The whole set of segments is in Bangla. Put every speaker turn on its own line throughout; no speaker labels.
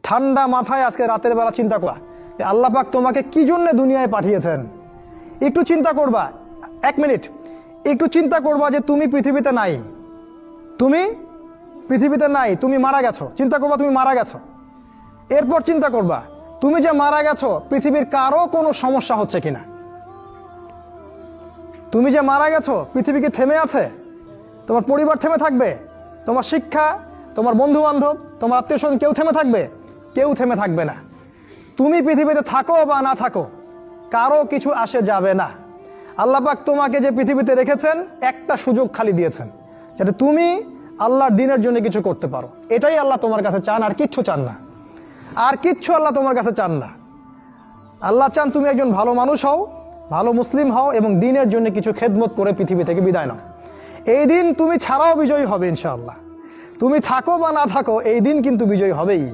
ঠান্ডা মাথায় আজকে রাতের বেলা চিন্তা করা আল্লাহ পাক তোমাকে কি জন্য দুনিয়ায় পাঠিয়েছেন। একটু চিন্তা করবা, 1 মিনিট একটু চিন্তা করবা যে তুমি পৃথিবীতে নাই, তুমি পৃথিবীতে নাই, তুমি মারা গেছো। চিন্তা করবা তুমি মারা গেছো। এরপর চিন্তা করবা তুমি যে মারা গেছো পৃথিবীর কারো কোনো সমস্যা হচ্ছে কিনা। তুমি যে মারা গেছো পৃথিবী কি থেমে আছে? তোমার পরিবার থেমে থাকবে? তোমার শিক্ষা, তোমার বন্ধু বান্ধব, তোমার আত্মীয় স্বজন কেউ থেমে থাকবে? কেউ থেমে থাকবে না। তুমি পৃথিবীতে থাকো বা না থাকো কারো কিছু আসে যাবে না। আল্লাহ পাক তোমাকে যে পৃথিবীতে রেখেছেন একটা সুযোগ খালি দিয়েছেন, যাতে তুমি আল্লাহর দ্বীনের জন্য কিছু করতে পারো। এটাই আল্লাহ তোমার কাছে চান, আর কিচ্ছু চান না। আর কিচ্ছু আল্লাহ তোমার কাছে চান না। আল্লাহ চান তুমি একজন ভালো মানুষ হও, ভালো মুসলিম হও এবং দ্বীনের জন্য কিছু খেদমত করে পৃথিবী থেকে বিদায় নাও। এই দিন তুমি ছাড়াও বিজয়ী হবে ইনশাআল্লাহ। তুমি থাকো বা না থাকো এই দিন কিন্তু বিজয়ী হবেই।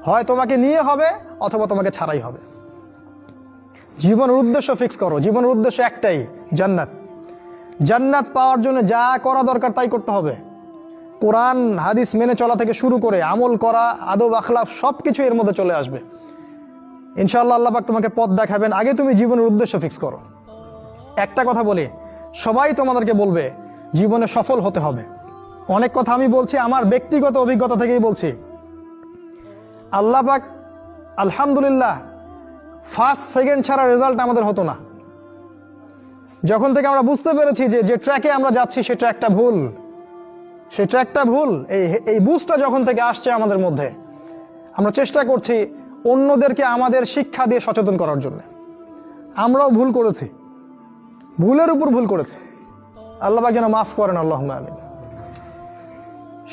হয় তোমাকে নিয়ে হবে অথবা তোমাকে ছাড়াই হবে। জীবনের উদ্দেশ্য ফিক্স করো। জীবনের উদ্দেশ্য একটাই, জান্নাত। জান্নাত পাওয়ার জন্য যা করা দরকার তাই করতে হবে। কোরআন হাদিস মেনে চলা থেকে শুরু করে আমল করা, আদব আখলাক সবকিছু এর মধ্যে চলে আসবে ইনশাআল্লাহ। আল্লাহ পাক তোমাকে পথ দেখাবেন। আগে তুমি জীবনের উদ্দেশ্য ফিক্স করো। একটা কথা বলি, সবাই তোমাদেরকে বলবে জীবনে সফল হতে হবে। অনেক কথা আমি বলছি আমার ব্যক্তিগত অভিজ্ঞতা থেকেই বলছি। আল্লাহ পাক আলহামদুলিল্লাহ ফার্স্ট সেকেন্ড ছাড়া রেজাল্ট আমাদের হতো না। যখন থেকে আমরা বুঝতে পেরেছি যে ট্র্যাকে আমরা যাচ্ছি সে ট্র্যাকটা ভুল, সেই ট্র্যাকটা ভুল, এই বুঝটা যখন থেকে আসছে আমাদের মধ্যে, আমরা চেষ্টা করছি অন্যদেরকে আমাদের শিক্ষা দিয়ে সচেতন করার জন্য। আমরাও ভুল করেছি, ভুলের উপর ভুল করেছি। আল্লাহ পাক যেন মাফ করেন, আল্লাহুম্মা আমিন।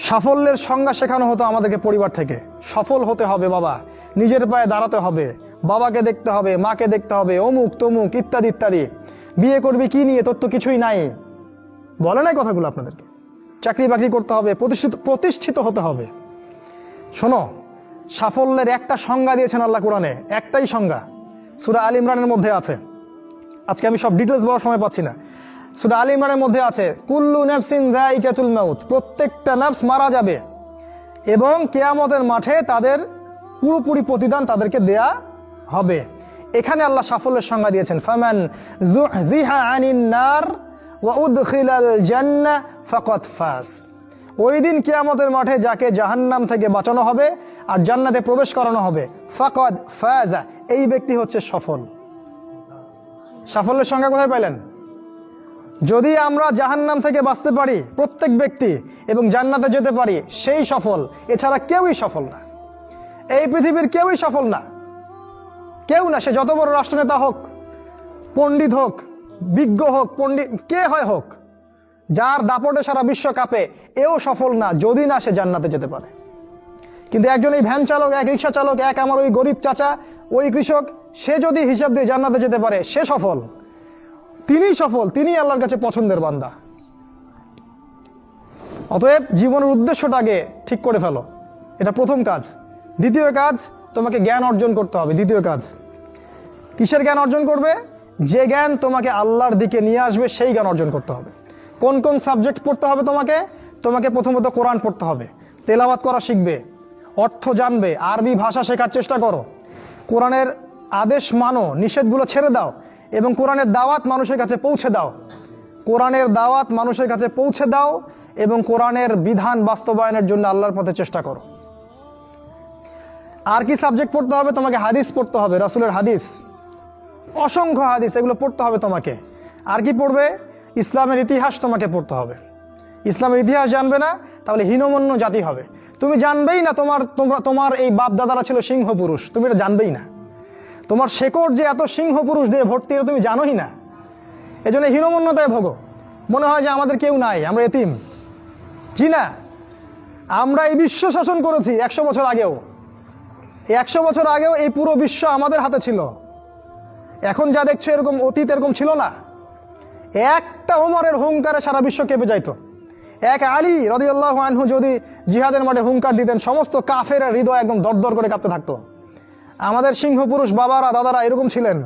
সাফল্যের সংজ্ঞা শেখানো হতো আমাদেরকে পরিবার থেকে। সফল হতে হবে বাবা, নিজের পায়ে দাঁড়াতে হবে, বাবাকে দেখতে হবে, মাকে দেখতে হবে, অমুক তমুক ইত্যাদি ইত্যাদি। বিয়ে করবি কি নিয়ে, তোর তো কিছুই নাই, বলে নাই কথাগুলো আপনাদেরকে। চাকরি বাকরি করতে হবে, প্রতিষ্ঠিত হতে হবে। শোনো, সাফল্যের একটা সংজ্ঞা দিয়েছেন আল্লাহ কোরআনে, একটাই সংজ্ঞা, সূরা আল ইমরানের মধ্যে আছে। আজকে আমি সব ডিটেলস বলার সময় পাচ্ছি না। সূরা আল ইমরানের মধ্যে আছে, কুল্লু নাফসিন যায়িকাতুল মাউত, প্রত্যেকটা নফস মারা যাবে এবং কিয়ামতের মাঠে তাদের পুরোপুরি প্রতিদান তাদেরকে দেয়া হবে। এখানে আল্লাহ সাফল্যের সংজ্ঞা দিয়েছেন, ফামান যুহজিহা আনিন নার ওয়া উদখিলাল জান্নাহ ফাকাদ ফাজ। ওই দিন কিয়ামতের মাঠে যাকে জাহান্নাম থেকে বাঁচানো হবে আর জান্নাতে প্রবেশ করানো হবে, ফাকাদ ফাজা, এই ব্যক্তি হচ্ছে সফল। সাফল্যের সংজ্ঞা কোথায় পাইলেন? যদি আমরা জাহান্নাম থেকে বাঁচতে পারি প্রত্যেক ব্যক্তি এবং জান্নাতে যেতে পারি, সেই সফল। এছাড়া কেউই সফল না, এই পৃথিবীর কেউই সফল না, কেউ না। সে যত বড় রাষ্ট্রনেতা হোক, পণ্ডিত হোক, বিজ্ঞ হোক, পণ্ডিত কে হয় হোক, যার দাপটে সারা বিশ্ব কাঁপে, এও সফল না যদি না সে জান্নাতে যেতে পারে। কিন্তু একজন এই ভ্যান চালক, এক রিক্সা চালক, এক আমার ওই গরিব চাচা, ওই কৃষক, সে যদি হিসাব দিয়ে জান্নাতে যেতে পারে, সে সফল। তিনিই সফল, তিনিই আল্লাহর কাছে পছন্দের বান্দা। অতএব জীবনের উদ্দেশ্যটাকে ঠিক করে ফেলো, এটা প্রথম কাজ। দ্বিতীয় কাজ, তোমাকে জ্ঞান অর্জন করতে হবে। দ্বিতীয় কাজ, কিসের জ্ঞান অর্জন করবে? যে জ্ঞান তোমাকে আল্লাহর দিকে নিয়ে আসবে সেই জ্ঞান অর্জন করতে হবে। কোন কোন সাবজেক্ট পড়তে হবে তোমাকে? তোমাকে প্রথমত কোরআন পড়তে হবে, তেলাওয়াত করা শিখবে, অর্থ জানবে, আরবি ভাষা শেখার চেষ্টা করো, কোরআনের আদেশ মানো, নিষেধগুলো ছেড়ে দাও এবং কোরআনের দাওয়াত মানুষের কাছে পৌঁছে দাও। কোরআনের দাওয়াত মানুষের কাছে পৌঁছে দাও এবং কোরআনের বিধান বাস্তবায়নের জন্য আল্লাহর পথে চেষ্টা করো। আর কি সাবজেক্ট পড়তে হবে? তোমাকে হাদিস পড়তে হবে, রাসূলের হাদিস, অসংখ্য হাদিস, এগুলো পড়তে হবে তোমাকে। আর কি পড়বে? ইসলামের ইতিহাস তোমাকে পড়তে হবে। ইসলামের ইতিহাস জানবে না তাহলে হীনমন্য জাতি হবে। তুমি জানবেই না তোমার এই বাপ দাদারা ছিল সিংহ পুরুষ, তুমি এটা জানবেই না। তোমার শেকড় যে এত সিংহ পুরুষ দিয়ে ভর্তি, এটা তুমি জানোই না। এজন্য হীনমন্যতায় ভোগো, মনে হয় যে আমাদের কেউ নাই, আমরা এতিম। জি না, আমরা এই বিশ্ব শাসন করেছি 100 বছর আগেও। 100 বছর আগেও এই পুরো বিশ্ব আমাদের হাতে ছিল। এখন যা দেখছো এরকম অতীত এরকম ছিল না। একটা ওমরের হুঙ্কারে সারা বিশ্ব কেঁপে যাইতো। এক আলী রাদিয়াল্লাহু আনহু যদি জিহাদের মাঠে হুঙ্কার দিতেন, সমস্ত কাফের হৃদয় একদম দরদর করে কাঁপতে থাকতো। আমাদের সিংহ পুরুষ বাবারা দাদারা এরকম ছিলেন।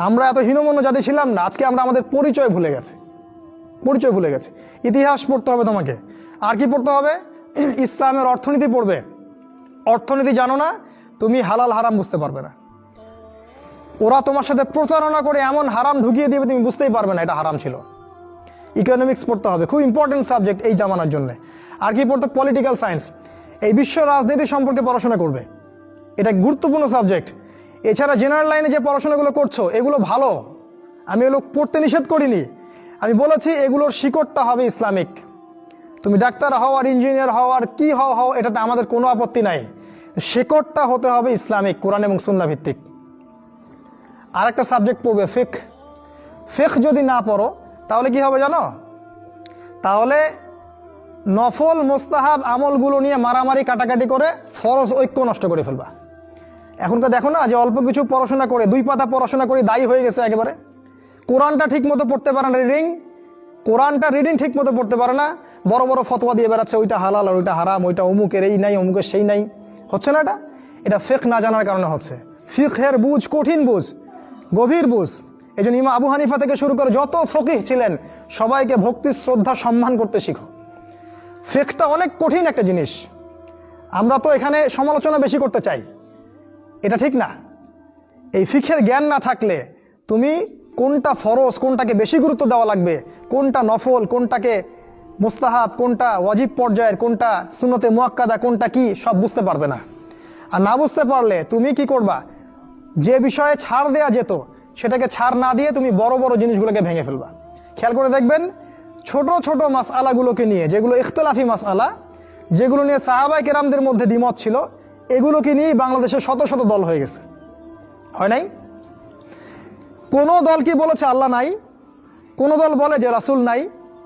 আমরা এত হীনমন্য জাতি ছিলাম না। আজকে আমরা আমাদের পরিচয় ভুলে গেছি, পরিচয় ভুলে গেছি। ইতিহাস পড়তে হবে তোমাকে। আর কি পড়তে হবে? ইসলামের অর্থনীতি পড়বে, অর্থনীতি জানো না, তুমি হালাল হারাম বুঝতে পারবে না। ওরা তোমার সাথে প্রতারণা করে এমন হারাম ঢুকিয়ে দিবে তুমি বুঝতেই পারবে না এটা হারাম ছিল। ইকোনমিক্স পড়তে হবে, খুব ইম্পর্টেন্ট সাবজেক্ট এই জামানার জন্য। আর কি পড়তে? পলিটিক্যাল সায়েন্স, এই বিশ্ব রাজনীতি সম্পর্কে পড়াশোনা করবে, এটা গুরুত্বপূর্ণ সাবজেক্ট। এছাড়া জেনারেল লাইনে যে পড়াশোনাগুলো করছো এগুলো ভালো, আমি এগুলো পড়তে নিষেধ করিনি। আমি বলেছি এগুলোর শিকড়টা হবে ইসলামিক। তুমি ডাক্তার হও আর ইঞ্জিনিয়ার হও আর কি হও এটাতে আমাদের কোনো আপত্তি নাই, শিকড়টা হতে হবে ইসলামিক, কোরআন এবং সুন্নাহ ভিত্তিক। আর একটা সাবজেক্ট পড়বে ফিকহ। ফিকহ যদি না পড়ো তাহলে কি হবে জানো? তাহলে নফল মোস্তাহাব আমলগুলো নিয়ে মারামারি কাটাকাটি করে ফরজ ঐক্য নষ্ট করে ফেলবা। এখনকার দেখো না যে অল্প কিছু পড়াশোনা করে 2 পাতা পড়াশোনা করে দায়ী হয়ে গেছে একেবারে। কোরআনটা ঠিক মতো পড়তে পারে না, কোরআনটা রিডিং ঠিক মতো পড়তে পারে না, বড় বড় ফতোয়া দিয়ে বেড়াচ্ছে ওইটা হালাল আর ওইটা হারাম, ওইটা অমুকের এই নাই অমুকের সেই নাই। হচ্ছে না এটা ফিকহ না জানার কারণে হচ্ছে। ফিকহের বুঝ কঠিন বুঝ, গভীর বুঝ। এই জন্য ইমাম আবু হানিফা থেকে শুরু করে যত ফকিহ ছিলেন সবাইকে ভক্তি শ্রদ্ধা সম্মান করতে শিখো। ফিকহটা অনেক কঠিন একটা জিনিস, আমরা তো এখানে সমালোচনা বেশি করতে চাই, এটা ঠিক না। এই ফিকহের জ্ঞান না থাকলে তুমি কোনটা ফরজ, কোনটাকে বেশি গুরুত্ব দেওয়া লাগবে, কোনটা নফল, কোনটাকে মুস্তাহাব, কোনটা ওয়াজিব পর্যায়ের, কোনটা সুন্নতে মুআক্কাদা, কোনটা কি সব বুঝতে পারবে না। আর না বুঝতে পারলে তুমি কি করবা? যে বিষয়ে ছাড় দেয়া যেত সেটাকে ছাড় না দিয়ে তুমি বড় বড় জিনিসগুলোকে ভেঙে ফেলবা। খেয়াল করে দেখবেন ছোট ছোট মাসআলাগুলোকে নিয়ে, যেগুলো ইখতিলাফি মাসআলা, যেগুলো নিয়ে সাহাবায়ে কেরামদের মধ্যে দ্বিমত ছিল, এগুলোকে নিয়ে বাংলাদেশে শত শত দল হয়ে গেছে, হয় নাই? কোন দল কি বলেছে আল্লাহ নাই? কোন দল বলে যে রাসূল নাই,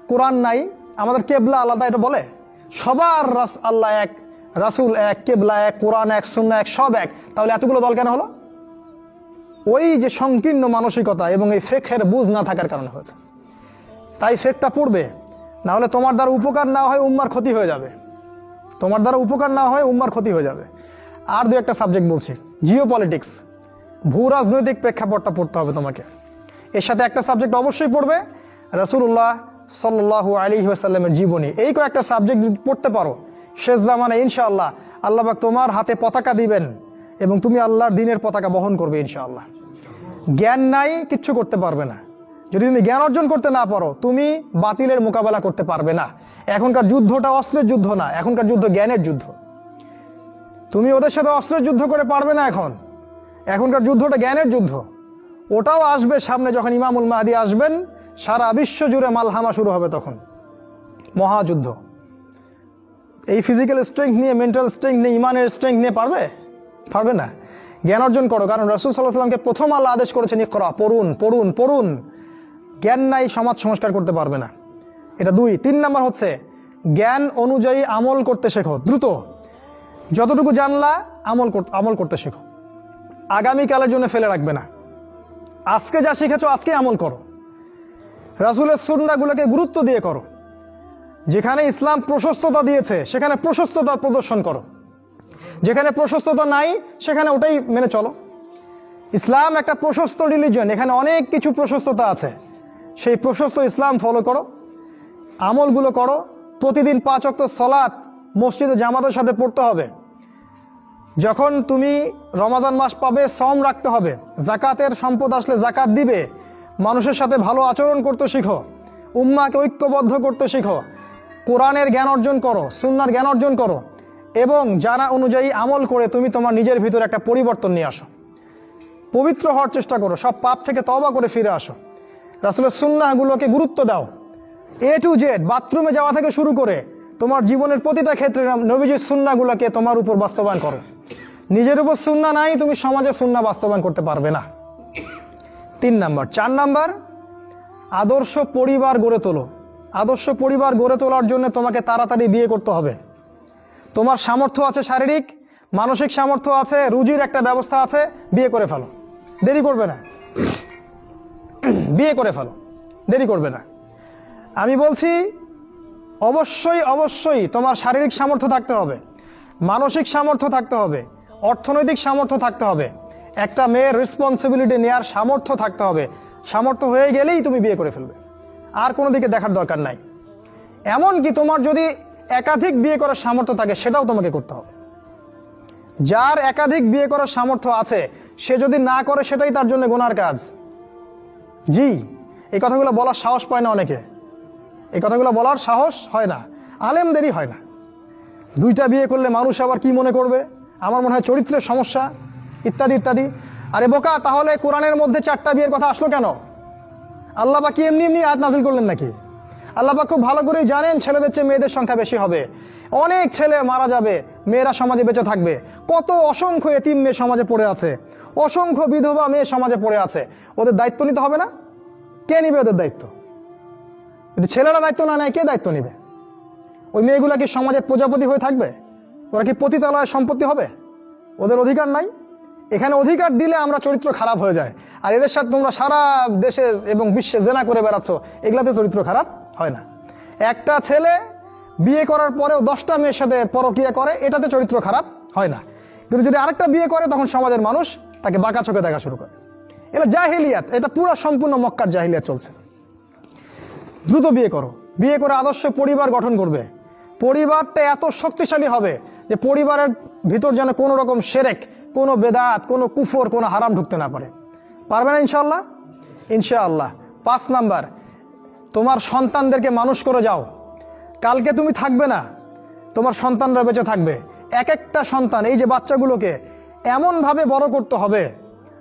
কোরআন নাই, আমাদের কেবলা আলাদা, এটা বলে? সবার আল্লাহ এক, রাসূল এক, কেবলা এক, কোরআন এক, সুন্নাহ এক, সব এক। তাহলে এতগুলো দল কেন হলো? ওই যে সংকীর্ণ মানসিকতা এবং এই ফিকহের বুঝ না থাকার কারণে হয়েছে। তাই ফিকহটা পড়বে, না হলে তোমার দ্বারা উপকার না হয় উম্মার ক্ষতি হয়ে যাবে, তোমার দ্বারা উপকার না হয় উম্মার ক্ষতি হয়ে যাবে। আর 2-1টা সাবজেক্ট বলছি, জিও পলিটিক্স, ভূ রাজনৈতিক প্রেক্ষাপটটা পড়তে হবে তোমাকে। এর সাথে একটা সাবজেক্ট অবশ্যই পড়বে রাসূলুল্লাহ সাল্লাল্লাহু আলাইহি ওয়াসাল্লামের জীবনী। এই কয়েকটা সাবজেক্ট পড়তে পারো, শেষ জামানায় ইনশাআল্লাহ আল্লাহ পাক তোমার হাতে পতাকা দিবেন এবং তুমি আল্লাহর দ্বীনের পতাকা বহন করবে ইনশাআল্লাহ। জ্ঞান নাই, কিচ্ছু করতে পারবে না। যদি তুমি জ্ঞান অর্জন করতে না পারো তুমি বাতিলের মোকাবেলা করতে পারবে না। এখনকার যুদ্ধটা অস্ত্রের যুদ্ধ না, এখনকার যুদ্ধ জ্ঞানের যুদ্ধ। তুমি ওদের সাথে অস্ত্রের যুদ্ধ করে পারবে না, এখনকার যুদ্ধটা জ্ঞানের যুদ্ধ। ওটাও আসবে সামনে, যখন ইমামুল মাহদী আসবেন সারা বিশ্ব জুড়ে মালহামা শুরু হবে, তখন মহাযুদ্ধ। এই ফিজিক্যাল স্ট্রেংথ নিয়ে, মেন্টাল স্ট্রেংথ নিয়ে, ইমানের স্ট্রেংথ নিয়ে পারবে না। জ্ঞান অর্জন করো, কারণ রাসূল সাল্লাল্লাহু আলাইহি ওয়াসাল্লামকে প্রথম আল্লাহ আদেশ করেছেন ইকরা, পড়ুন পড়ুন পড়ুন। জ্ঞান নাই, সমাজ সংস্কার করতে পারবে না। এটা 2। 3 নাম্বার হচ্ছে জ্ঞান অনুযায়ী আমল করতে শেখো দ্রুত। যতটুকু জানলা আমল করতে শেখো, আগামীকালের জন্য ফেলে রাখবে না। আজকে যা শিখেছো আজকে আমল করো, রাসূলের সুন্নাহগুলোকে গুরুত্ব দিয়ে করো। যেখানে ইসলাম প্রশস্ততা দিয়েছে সেখানে প্রশস্ততা প্রদর্শন করো, যেখানে প্রশস্ততা নাই সেখানে ওটাই মেনে চলো। ইসলাম একটা প্রশস্ত রিলিজিয়ন, এখানে অনেক কিছু প্রশস্ততা আছে, সেই প্রশস্ত ইসলাম ফলো করো, আমলগুলো করো। প্রতিদিন 5 ওয়াক্ত সালাত মসজিদে জামাতের সাথে পড়তে হবে। যখন তুমি রমাজান মাস পাবে সওম রাখতে হবে, যাকাতের সম্পদ আসলে যাকাত দিবে, মানুষের সাথে ভালো আচরণ করতে শিখো, উম্মাহকে ঐক্যবদ্ধ করতে শিখো, কোরআনের জ্ঞান অর্জন করো, সুন্নাহর জ্ঞান অর্জন করো এবং জানা অনুযায়ী আমল করে তুমি তোমার নিজের ভিতরে একটা পরিবর্তন নিয়ে আসো। পবিত্র হওয়ার চেষ্টা করো, সব পাপ থেকে তওবা করে ফিরে আসো। রাসূলের সুন্নাহগুলোকে গুরুত্ব দাও। A to Z, বাথরুমে যাওয়া থেকে শুরু করে তোমার জীবনের প্রতিটা ক্ষেত্রে নবীজির সুন্নাহগুলোকে তোমার উপর বাস্তবায়ন করো। নিজের উপর সুন্নাহ নাই, তুমি সমাজে সুন্নাহ বাস্তবায়ন করতে পারবে না। 3 নাম্বার। 4 নাম্বার, আদর্শ পরিবার গড়ে তোলো। আদর্শ পরিবার গড়ে তোলার জন্য তোমাকে তাড়াতাড়ি বিয়ে করতে হবে। তোমার সামর্থ্য আছে, শারীরিক মানসিক সামর্থ্য আছে, রুজির একটা ব্যবস্থা আছে, বিয়ে করে ফেলো, দেরি করবে না। বিয়ে করে ফেলো, দেরি করবে না। আমি বলছি অবশ্যই অবশ্যই তোমার শারীরিক সামর্থ্য থাকতে হবে, মানসিক সামর্থ্য থাকতে হবে, অর্থনৈতিক সামর্থ্য থাকতে হবে, একটা মেয়ের রেসপন্সিবিলিটি নেওয়ার সামর্থ্য থাকতে হবে। সামর্থ্য হয়ে গেলেই তুমি বিয়ে করে ফেলবে, আর কোনো দিকে দেখার দরকার নাই। এমনকি তোমার যদি একাধিক বিয়ে করার সামর্থ্য থাকে সেটাও তোমাকে করতে হবে। যার একাধিক বিয়ে করার সামর্থ্য আছে সে যদি না করে সেটাই তার জন্য গুনার কাজ। জি, এই কথাগুলো বলার সাহস পায় না অনেকে, এই কথাগুলো বলার সাহস হয় না, আলেমদেরই হয় না। দুইটা বিয়ে করলে মানুষ আবার কি মনে করবে, আমার মনে হয় চরিত্রের সমস্যা ইত্যাদি ইত্যাদি। আরে বোকা, তাহলে কোরআনের মধ্যে 4টা বিয়ের কথা আসলো কেন? আল্লাহ পাক কি এমনি এমনি আয়াত নাজিল করলেন নাকি? আল্লাহ পাক খুব ভালো করেই জানেন ছেলেদের চেয়ে মেয়েদের সংখ্যা বেশি হবে, অনেক ছেলে মারা যাবে, মেয়েরা সমাজে বেঁচে থাকবে। কত অসংখ্য এতিম মেয়ে সমাজে পড়ে আছে, অসংখ্য বিধবা মেয়ে সমাজে পড়ে আছে। ওদের দায়িত্ব নিতে হবে না? কে নিবে ওদের দায়িত্ব? যদি ছেলেরা দায়িত্ব না নেয় কে দায়িত্ব নিবে? ওই মেয়েগুলা কি সমাজের প্রজাপতি হয়ে থাকবে? ওরা কি পতিতালয়ের সম্পত্তি হবে? ওদের অধিকার নাই? এখানে অধিকার দিলে আমরা চরিত্র খারাপ হয়ে যায়। আর এদের সাথে তোমরা সারা দেশে এবং বিশ্বে জেনা করে বেড়াচ্ছ, এগুলাতে চরিত্র খারাপ হয় না। একটা ছেলে বিয়ে করার পরেও 10টা মেয়ের সাথে পরকীয়া করে, এটাতে চরিত্র খারাপ হয় না। কিন্তু যদি আরেকটা বিয়ে করে তখন সমাজের মানুষ তাকে বাঁকা চোখে দেখা শুরু করে। এটা জাহিলিয়াত, এটা পুরো সম্পূর্ণ মক্কার জাহিলিয়াত চলছে। দ্রুত বিয়ে করো, বিয়ে করে আদর্শ পরিবার গঠন করবে। পরিবারটা এত শক্তিশালী হবে যে পরিবারের ভিতর যেন কোনো রকম শিরক, কোনো বেদাত, কোনো কুফর, কোনো হারাম ঢুকতে না পারে। পারবে না ইনশাআল্লাহ? ইনশাআল্লাহ। 5 নাম্বার, তোমার সন্তানদেরকে মানুষ করে যাও। কালকে তুমি থাকবে না, তোমার সন্তানরা বেঁচে থাকবে। এক একটা সন্তান, এই যে বাচ্চাগুলোকে এমনভাবে বড় করতে হবে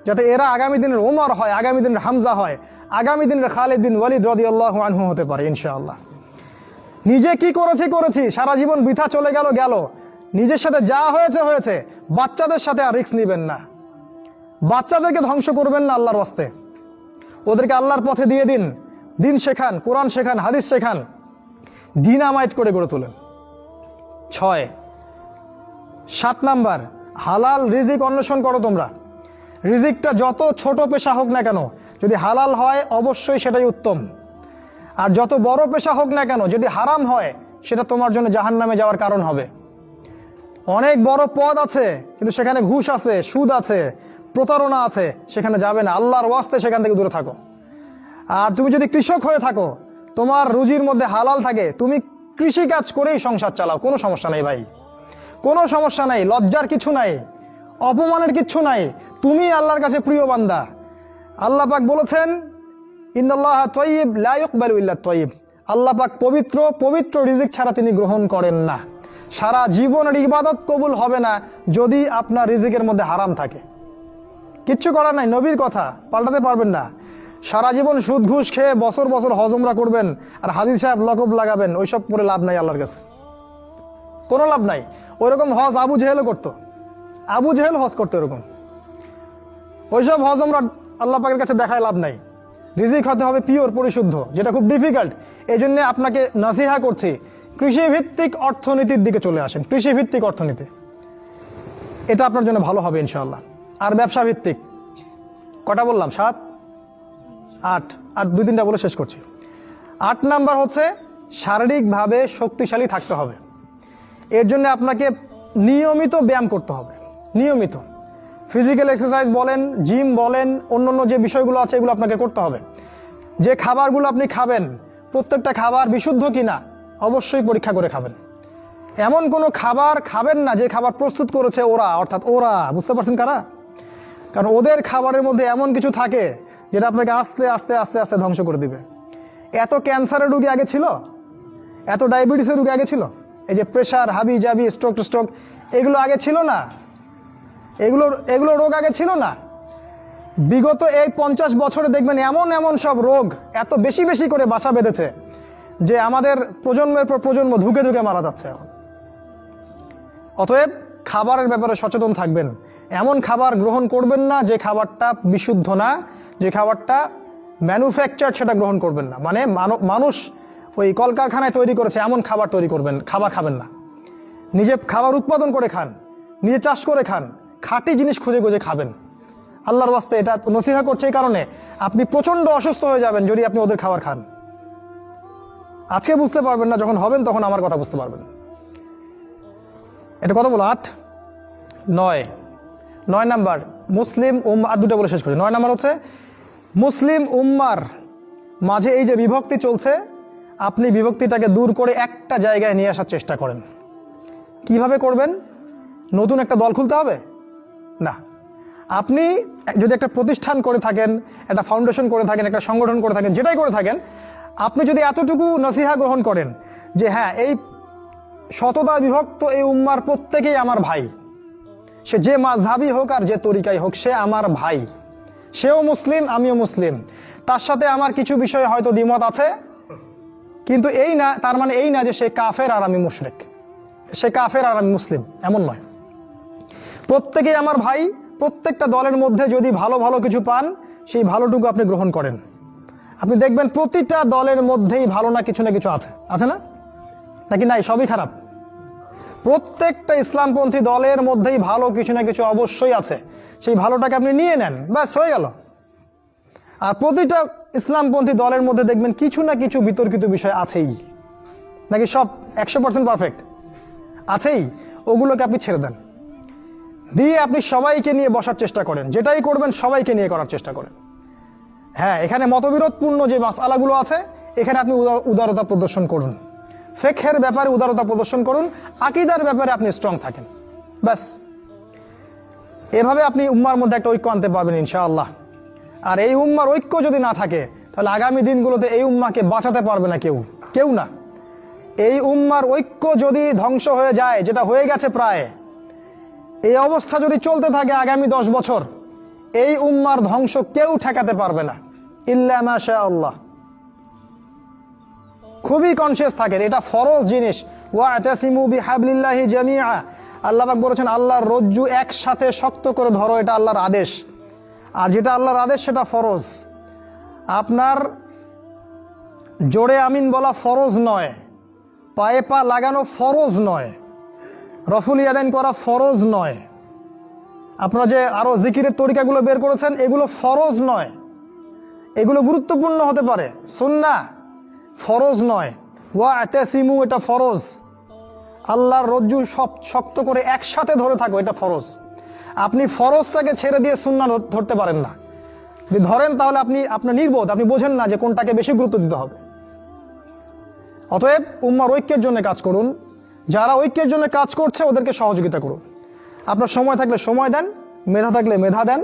যাতে এরা আগামী দিনের ওমর হয়, আগামী দিনের হামজা হয়, আগামী দিনের খালিদ বিন ওয়ালিদ রাদিয়াল্লাহু আনহু হতে পারে ইনশাআল্লাহ। নিজে কি করেছি, সারা জীবন বৃথা চলে গেল। নিজের সাথে যা হয়েছে হয়েছে, বাচ্চাদের সাথে আর রিস্ক নিবেন না। বাচ্চাদেরকে ধ্বংস করবেন না আল্লাহর ওয়াস্তে। ওদেরকে আল্লাহর পথে দিয়ে দিন, দিন শেখান, কোরআন শেখান, হাদিস শেখান, ডিনামাইট করে গড়ে তোলেন। 7 নাম্বার, হালাল রিজিক অন্বেষণ করো তোমরা। রিজিকটা যত ছোট পেশা হোক না কেন, যদি হালাল হয় অবশ্যই সেটাই উত্তম। আর যত বড় পেশা হোক না কেন, যদি হারাম হয় সেটা তোমার জন্য জাহান্নামে যাওয়ার কারণ হবে। অনেক বড় পদ আছে কিন্তু সেখানে ঘুষ আছে, সুদ আছে, প্রতারণা আছে, সেখানে যাবে না। আল্লাহর ওয়াস্তে সেখান থেকে দূরে থাকো। আর তুমি যদি কৃষক হয়ে থাকো, তোমার রুজির মধ্যে হালাল থাকে, তুমি কৃষি কাজ করেই সংসার চালাও, কোনো সমস্যা নেই ভাই, কোনো সমস্যা নাই। লজ্জার কিছু নাই, অপমানের কিছু নাই। তুমি আল্লাহর কাছে প্রিয় বান্দা। আল্লাহ পাক বলেছেন, ইন্নাল্লাহা তাইয়্যিব লা ইকবালু ইল্লা তাইয়্যিব। আল্লাহ পাক পবিত্র, পবিত্র রিজিক ছাড়া তিনি গ্রহণ করেন না। সারা জীবনের ইবাদত কবুল হবে না যদি আপনার রিজিকের মধ্যে হারাম থাকে। কিচ্ছু করার নাই, নবীর কথা পাল্টাতে পারবেন না। সারা জীবন সুদ ঘুষ খেয়ে বছর বছর হজ উমরা করবেন আর হাজি সাহেব লকব লাগাবেন, ওইসব করে লাভ নাই আল্লাহর কাছে, কোনো লাভ নাই। ওইরকম হজ আবু জেহেলও করতো, আবু জেহেল হজ করতো এরকম। ওইসব হজ উমরা আল্লাহ পাকের কাছে দেখায় লাভ নাই। রিজিক হতে হবে পিওর, পরিশুদ্ধ, যেটা খুব ডিফিকাল্ট। এই জন্য আপনাকে নাসিহা করছি, কৃষিভিত্তিক অর্থনীতির দিকে চলে আসেন। কৃষিভিত্তিক অর্থনীতি, এটা আপনার জন্য ভালো হবে ইনশাআল্লাহ। আর ব্যবসা ভিত্তিক, কটা বললাম? 7, 8, আর 2-3টা বলে শেষ করছি। 8 নাম্বার হচ্ছে শারীরিকভাবে শক্তিশালী থাকতে হবে। এর জন্য আপনাকে নিয়মিত ব্যায়াম করতে হবে, নিয়মিত ফিজিক্যাল এক্সারসাইজ বলেন, জিম বলেন, অন্যান্য যে বিষয়গুলো আছে এগুলো আপনাকে করতে হবে। যে খাবারগুলো আপনি খাবেন, প্রত্যেকটা খাবার বিশুদ্ধ কিনা অবশ্যই পরীক্ষা করে খাবেন। এমন কোনো খাবার খাবেন না যে খাবার প্রস্তুত করেছে ওরা, অর্থাৎ ওরা, বুঝতে পারছেন কারা? কারণ ওদের খাবারের মধ্যে এমন কিছু থাকে যেটা আপনাকে আস্তে আস্তে আস্তে আস্তে ধ্বংস করে দিবে। এত ক্যান্সারের রোগী আগে ছিল, এত ডায়াবেটিসের রোগী আগে ছিল, এই যে প্রেশার, হাবি জাবি, স্ট্রোক এগুলো আগে ছিল না। এগুলো রোগ আগে ছিল না। বিগত এই 50 বছরে দেখবেন এমন এমন সব রোগ এত বেশি বেশি করে বাসা বেঁধেছে যে আমাদের প্রজন্মের পর প্রজন্ম ধুকে ধুকে মারা যাচ্ছে এখন। অতএব খাবারের ব্যাপারে সচেতন থাকবেন। এমন খাবার গ্রহণ করবেন না যে খাবারটা বিশুদ্ধ না, যে খাবারটা ম্যানুফ্যাকচার, সেটা গ্রহণ করবেন না। মানে মানুষ ওই কলকারখানায় তৈরি করেছে এমন খাবার খাবার খাবেন না। নিজে খাবার উৎপাদন করে খান, নিজে চাষ করে খান, খাঁটি জিনিস খুঁজে খুঁজে খাবেন। আল্লাহর ওয়াস্তে এটা নসিহা করছে এই কারণে, আপনি প্রচন্ড অসুস্থ হয়ে যাবেন যদি আপনি ওদের খাবার খান। আজকে বুঝতে পারবেন না, যখন হবেন তখন আমার কথা বুঝতে পারবেন। এটা কত বলো? 8, 9 নাম্বার মুসলিম উম্মাহ, আর 2টা বলে শেষ করি। 9 নাম্বার হচ্ছে মুসলিম উম্মার মাঝে এই যে বিভক্তি চলছে, আপনি বিভক্তিটাকে দূর করে একটা জায়গায় নিয়ে আসার চেষ্টা করেন। কিভাবে করবেন? নতুন একটা দল খুলতে হবে না। আপনি যদি একটা প্রতিষ্ঠান করে থাকেন, একটা ফাউন্ডেশন করে থাকেন, একটা সংগঠন করে থাকেন, যেটাই করে থাকেন, আপনি যদি এতটুকু নসিহা গ্রহণ করেন যে হ্যাঁ, এই শততা বিভক্ত এই উম্মার প্রত্যেকেই আমার ভাই, সে যে মাযহাবই হোক আর যে তরিকাই হোক, সে আমার ভাই, সেও মুসলিম আমিও মুসলিম, তার সাথে আমার কিছু বিষয়ে হয়তো দ্বিমত আছে, কিন্তু এই না, তার মানে এই না যে সে কাফের আর আমি মুশরিক, সে কাফের আর আমি মুসলিম, এমন নয়। প্রত্যেকেই আমার ভাই। প্রত্যেকটা দলের মধ্যে যদি ভালো ভালো কিছু পান, সেই ভালোটুকু আপনি গ্রহণ করেন। আপনি দেখবেন প্রতিটা দলের মধ্যেই ভালো না কিছু আছে, আছে না? নাকি নাই, সবই খারাপ? প্রত্যেকটা ইসলামপন্থী দলের মধ্যেই ভালো কিছু না কিছু অবশ্যই আছে। সেই ভালোটাকে আপনি নিয়ে নেন, ব্যাস হয়ে গেল। আর প্রতিটা ইসলামপন্থী দলের মধ্যে দেখবেন কিছু না কিছু বিতর্কিত বিষয় আছেই। নাকি সব 100% পারফেক্ট? আছেই। ওগুলোকে আপনি ছেড়ে দেন, দিয়ে আপনি সবাইকে নিয়ে বসার চেষ্টা করেন। যেটাই করবেন সবাইকে নিয়ে করার চেষ্টা করেন। হ্যাঁ, এখানে মতবিরোধপূর্ণ যে মাসআলাগুলো আছে, এখানে আপনি উদারতা প্রদর্শন করুন। ফিকহের ব্যাপারে উদারতা প্রদর্শন করুন, আকীদার ব্যাপারে আপনি স্ট্রং থাকেন, ব্যাস। এভাবে আপনি উম্মার মধ্যে একটা ঐক্য আনতে পারবেন ইনশাআল্লাহ। আর এই উম্মার ঐক্য যদি না থাকে, তাহলে আগামী দিনগুলোতে এই উম্মাকে বাঁচাতে পারবে না কেউ না। এই উম্মার ঐক্য যদি ধ্বংস হয়ে যায়, যেটা হয়ে গেছে প্রায়, এই অবস্থা যদি চলতে থাকে আগামী 10 বছর, এই উম্মার ধ্বংস কেউ ঠেকাতে পারবে না, ইল্লা মাশা আল্লাহ। খুবই কনসিয়াস থাকেন, এটা ফরজ জিনিস। ওয়াতাসিমু বিহাবলিল্লাহি জামিআ, আল্লাহ পাক বলেছেন আল্লাহর রজ্জু একসাথে শক্ত করে ধরো, এটা আল্লাহর আদেশ। আর যেটা আল্লাহর আদেশ সেটা ফরজ। আপনার জোরে আমিন বলা ফরজ নয়, পায়ে পা লাগানো ফরজ নয়, রফুল ইয়াদাইন করা ফরজ নয়, আপনারা যে আরো জিকিরের তরিকাগুলো বের করেছেন এগুলো ফরজ নয়। এগুলো গুরুত্বপূর্ণ হতে পারে, সুন্নাহ, ফরজ নয়। ওয়াতাসিমু এটা ফরজ। আল্লাহর রজ্জু সব শক্ত করে একসাথে ধরে থাকো, এটা ফরজ। আপনি ফরজটাকে ছেড়ে দিয়ে সুন্নাহ ধরতে পারেন না। যদি ধরেন তাহলে আপনি আপনার নির্বোধ, আপনি বোঝেন না যে কোনটাকে বেশি গুরুত্ব দিতে হবে। অতএব উম্মার ঐক্যের জন্য কাজ করুন। যারা ঐক্যের জন্য কাজ করছে ওদেরকে সহযোগিতা করুন। আপনার সময় থাকলে সময় দেন, মেধা থাকলে মেধা দেন,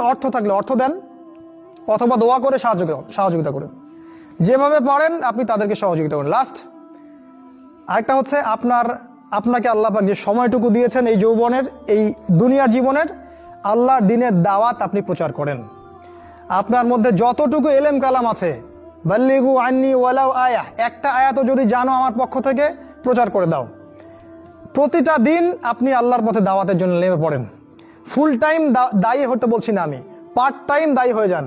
অর্থ থাকলে অর্থ দেন, অথবা দোয়া করে সহযোগিতা করুন। যেভাবে পারেন আপনি তাদেরকে সহযোগিতা করুন। লাস্ট আরেকটা হচ্ছে, আপনাকে আল্লাহ পাক যে সময়টুকু দিয়েছেন এই যৌবনের, এই দুনিয়ার জীবনের, আল্লাহর দ্বীনের দাওয়াত আপনি প্রচার করেন। আপনার মধ্যে যতটুকু এলেম কালাম আছে, বাল্লিগু আন্নি ওয়ালাউ আয়াহ, একটা আয়াতও যদি জানো আমার পক্ষ থেকে, প্রচার করে দাও। প্রতিটা দিন আপনি আল্লাহর পথে দাওয়াতের জন্য নেমে পড়েন। ফুল টাইম দায়ী হতে বলছি না আমি, পার্ট টাইম দায়ী হয়ে যান।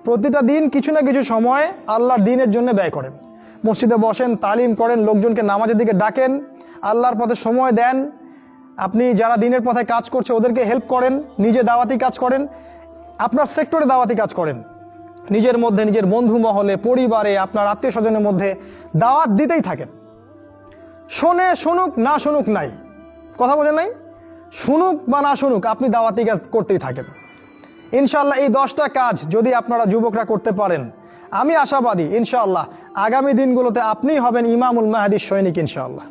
প্রতিটা দিন কিছু না কিছু সময় আল্লাহর দ্বীনের জন্য ব্যয় করেন। মসজিদে বসেন, তালিম করেন, লোকজনকে নামাজের দিকে ডাকেন, আল্লাহর পথে সময় দেন। আপনি যারা দ্বীনের পথে কাজ করছে ওদেরকে হেল্প করেন, নিজে দাওয়াতি কাজ করেন, আপনার সেক্টরে দাওয়াতি কাজ করেন। নিজের মধ্যে, নিজের বন্ধু মহলে, পরিবারে, আপনার আত্মীয় স্বজনের মধ্যে দাওয়াত দিতেই থাকেন। শোনে শুনুক, না শুনুক নাই, কথা বোঝেন নাই, শুনুক বা না শুনুক, আপনি দাওয়াতি কাজ করতেই থাকেন। ইনশাআল্লাহ এই 10টা কাজ যদি আপনারা যুবকরা করতে পারেন, আমি আশাবাদী ইনশাআল্লাহ আগামী দিনগুলোতে আপনিই হবেন ইমামুল মাহদীর সৈনিক ইনশাআল্লাহ।